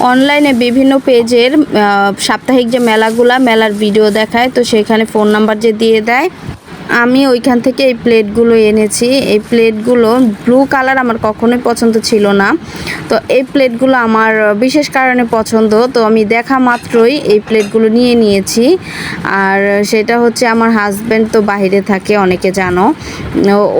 অনলাইনে বিভিন্ন পেজের সাপ্তাহিক যে মেলার ভিডিও দেখায়, তো সেখানে ফোন নাম্বার যে দিয়ে দেয়, আমি ওইখান থেকে এই প্লেটগুলো এনেছি। এই প্লেটগুলো ব্লু কালার আমার কখনোই পছন্দ ছিল না, তো এই প্লেটগুলো আমার বিশেষ কারণে পছন্দ, তো আমি দেখা মাত্রই এই প্লেটগুলো নিয়ে নিয়েছি। আর সেটা হচ্ছে আমার হাজব্যান্ড তো বাইরে থাকে, অনেকে জানো,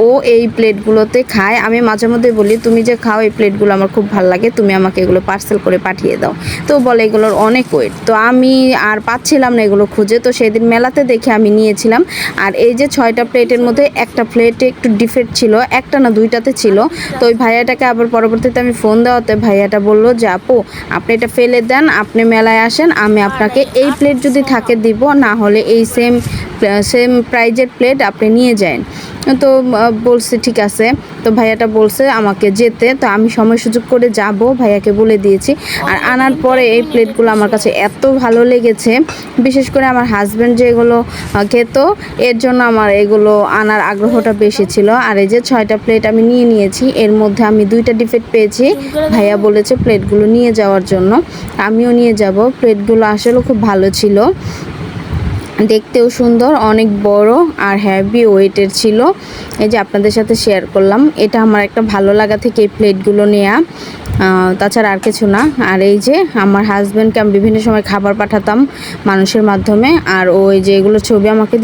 ও এই প্লেটগুলোতে খায়। আমি মাঝে মধ্যে বলি, তুমি যে খাও এই প্লেটগুলো আমার খুব ভালো লাগে, তুমি আমাকে এগুলো পার্সেল করে পাঠিয়ে দাও। তো বলে এগুলোর অনেক ওয়েট, তো আমি আর পাচ্ছিলাম না এগুলো খুঁজে, তো সেদিন মেলাতে দেখে আমি নিয়েছিলাম। আর এই যে 6টা প্লেটের মধ্যে একটা প্লেটে একটু ডিফেক্ট ছিল, একটা না 2টাতে ছিল। তো ওই ভাইয়াটাকে আবার পরবর্তীতে আমি ফোন দেওয়াতে ভাইয়াটা বললো যে আপু আপনি এটা ফেলে দেন, আপনি মেলায় আসেন, আমি আপনাকে এই প্লেট যদি থাকে দিব, না হলে এই সেম প্রাইজের প্লেট আপনি নিয়ে যান। তো বলছে ঠিক আছে। তো ভাইয়াটা বলছে আমাকে যেতে, তো আমি সময় সুযোগ করে যাব, ভাইয়াকে বলে দিয়েছি। আর আনার পরে এই প্লেটগুলো আমার কাছে এত ভালো লেগেছে, বিশেষ করে আমার হাজব্যান্ড যে এগুলো খেত, এর জন্য আমার এগুলো আনার আগ্রহটা বেশি ছিল। আর এই যে 6টা প্লেট আমি নিয়ে নিয়েছি, এর মধ্যে আমি 2টা ডিফেক্ট পেয়েছি। ভাইয়া বলেছে প্লেটগুলো নিয়ে যাওয়ার জন্য, আমিও নিয়ে যাব। প্লেটগুলো আসলে খুব ভালো ছিল, দেখতেও সুন্দর, অনেক বড় আর হেভি ওয়েটের ছিল। এই যে আপনাদের সাথে শেয়ার করলাম, এটা আমার একটা ভালো লাগা থেকে এই প্লেটগুলো নেওয়া, তাছাড়া আর কিছু না। আর এই যে আমার হাজব্যান্ডকে আমি বিভিন্ন সময় খাবার পাঠাতাম মানুষের মাধ্যমে, আর ওই যে এগুলো ছবি আমাকে